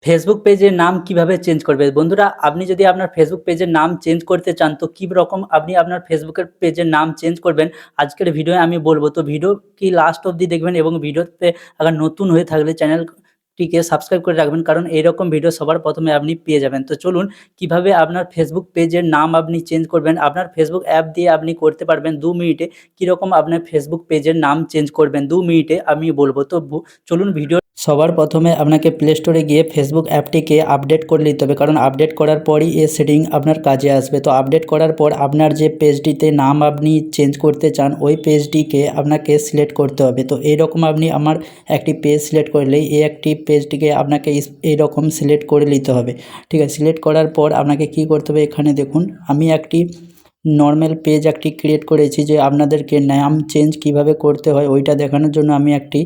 Facebook পেজের নাম কিভাবে চেঞ্জ করবে? বন্ধুরা, আপনি যদি আপনার ফেসবুক পেজের নাম চেঞ্জ করতে চান, তো কি রকম আপনি আপনার ফেসবুকের পেজের নাম চেঞ্জ করবেন, আজকের ভিডিওয়ে আমি বলব। তো ভিডিওটি লাস্ট অবধি দেখবেন এবং ভিডিওতে আবার নতুন হয়ে থাকলে চ্যানেলটিকে সাবস্ক্রাইব করে রাখবেন, কারণ এরকম ভিডিও সবার প্রথমে আপনি পেয়ে যাবেন। তো চলুন, কিভাবে আপনার ফেসবুক পেজের নাম আপনি চেঞ্জ করবেন, আপনার ফেসবুক অ্যাপ দিয়ে আপনি করতে পারবেন 2 মিনিটে। কীরকম আপনার ফেসবুক পেজের নাম চেঞ্জ করবেন 2 মিনিটে আমি বলবো। তো চলুন ভিডিও সবার প্রথমে আপনাকে প্লে স্টোরে গিয়ে ফেসবুক অ্যাপটিকে আপডেট করে নিতে হবে, কারণ আপডেট করার পরই এই সেটিং আপনার কাজে আসবে। তো আপডেট করার পর আপনার যে পেজটিতে নাম আপনি চেঞ্জ করতে চান, ওই পেজটিকে আপনাকে সিলেক্ট করতে হবে। তো এইরকম আপনি আমার একটি পেজ সিলেক্ট করলেই এই একটি পেজটিকে আপনাকে এইরকম সিলেক্ট করে নিতে হবে। ঠিক আছে, সিলেক্ট করার পর আপনাকে কি করতে হবে, এখানে দেখুন আমি একটি নর্মাল পেজ একটি ক্রিয়েট করেছি, যে আপনাদেরকে নাম চেঞ্জ কিভাবে করতে হয় ওইটা দেখানোর জন্য আমি একটি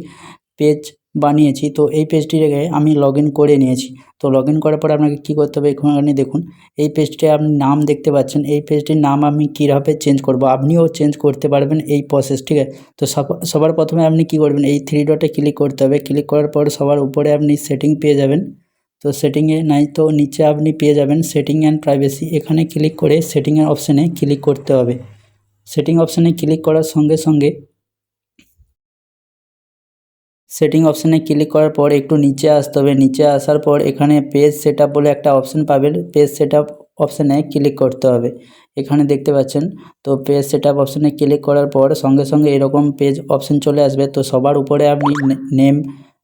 পেজ বানিয়েছি। তো এই পেজটিকে আমি লগ ইন করে নিয়েছি। তো লগ ইন করার পর আপনাকে কী করতে হবে, এখানে দেখুন এই পেজটি আপনি নাম দেখতে পাচ্ছেন। এই পেজটির নাম আমি কীভাবে চেঞ্জ করব, আপনিও চেঞ্জ করতে পারবেন এই প্রসেস। ঠিক আছে, তো সবার প্রথমে আপনি কি করবেন, এই 3 ডটে ক্লিক করতে হবে। ক্লিক করার পর সবার উপরে আপনি সেটিং পেয়ে যাবেন। তো সেটিংয়ে নাই তো নিচে আপনি পেয়ে যাবেন সেটিং অ্যান্ড প্রাইভেসি। এখানে ক্লিক করে সেটিংয়ের অপশানে ক্লিক করতে হবে। সেটিং অপশানে ক্লিক করার সঙ্গে সঙ্গে সেটিং অপশানে ক্লিক করার পর একটু নিচে আসতে হবে। নিচে আসার পর এখানে পেজ সেটআপ বলে একটা অপশান পাবেন, পেজ সেটআপ অপশানে ক্লিক করতে হবে। এখানে দেখতে পাচ্ছেন, তো পেজ সেটআপ অপশানে ক্লিক করার পর সঙ্গে সঙ্গে এরকম পেজ অপশান চলে আসবে। তো সবার উপরে আপনি নেম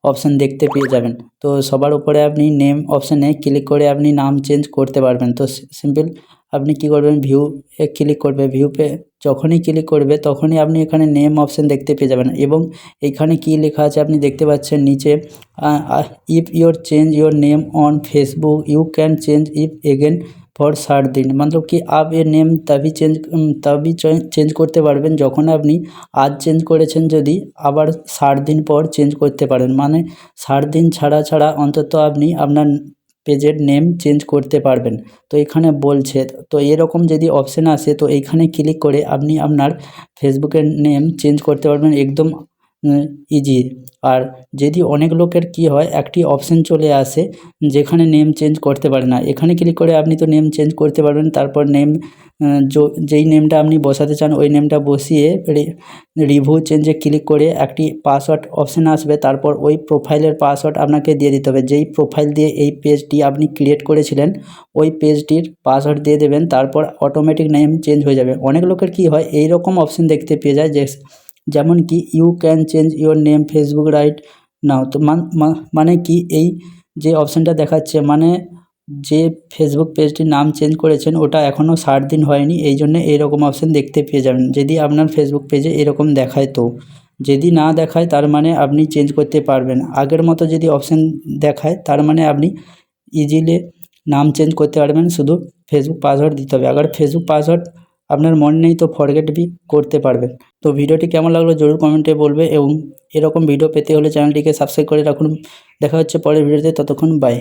অপশান দেখতে পেয়ে যাবেন। তো সবার উপরে আপনি নেম অপশানে ক্লিক করে আপনি নাম চেঞ্জ করতে পারবেন। তো সিম্পল আপনি কি করবেন, ভিউ এ ক্লিক করবে। ভিউতে যখনই ক্লিক করবে তখনই আপনি এখানে নেম অপশান দেখতে পেয়ে যাবেন, এবং এইখানে কি লেখা আছে আপনি দেখতে পাচ্ছেন নিচে, if your change your name on Facebook you can change if again for 7 দিন। मतलब कि आप ये নেম তবেই চেঞ্জ করতে পারবেন যখন আপনি আজ চেঞ্জ করেছেন, যদি আবার 7 দিন পর চেঞ্জ করতে পারেন। মানে 7 দিন ছাড়া অন্তত আপনি আপনার পেজের নেম চেঞ্জ করতে পারবেন। তো এখানে বলছে, তো এরকম যদি অপশান আসে তো এইখানে ক্লিক করে আপনি আপনার ফেসবুকের নেম চেঞ্জ করতে পারবেন একদম ইজি। আর যদি অনেক লোকের কি হয়, একটি অপশান চলে আসে যেখানে নেম চেঞ্জ করতে পারে না, এখানে ক্লিক করে আপনি তো নেম চেঞ্জ করতে পারবেন। তারপর নেম যেই নেমটা আপনি বসাতে চান ওই নেমটা বসিয়ে রিভিউ চেঞ্জে ক্লিক করে একটি পাসওয়ার্ড অপশান আসবে। তারপর ওই প্রোফাইলের পাসওয়ার্ড আপনাকে দিয়ে দিতে হবে। যেই প্রোফাইল দিয়ে এই পেজটি আপনি ক্রিয়েট করেছিলেন ওই পেজটির পাসওয়ার্ড দিয়ে দেবেন, তারপর অটোমেটিক নেম চেঞ্জ হয়ে যাবে। অনেক লোকের কি হয়, এই রকম অপশান দেখতে পেয়ে যায়, যে যেমন কি you can change your name Facebook right now. তো মানে কি, এই যে অপশানটা দেখাচ্ছে মানে যে ফেসবুক পেজটির নাম চেঞ্জ করেছেন ওটা এখনও 7 দিন হয়নি, এই জন্য এইরকম অপশান দেখতে পেয়ে যাবেন যদি আপনার ফেসবুক পেজে এরকম দেখায়। তো যদি না দেখায় তার মানে আপনি চেঞ্জ করতে পারবেন। আগের মতো যদি অপশান দেখায় তার মানে আপনি ইজিলি নাম চেঞ্জ করতে পারবেন, শুধু ফেসবুক পাসওয়ার্ড দিতে হবে। আবার ফেসবুক পাসওয়ার্ড আপনার মনে নেই তো ফরগেট বি করতে পারবেন। তো ভিডিওটি কেমন লাগলো জরুর কমেন্টে বলবে, এবং এরকম ভিডিও পেতে হলে চ্যানেলটিকে সাবস্ক্রাইব করে রাখুন। দেখা হচ্ছে পরের ভিডিওতে, ততক্ষণ বাই।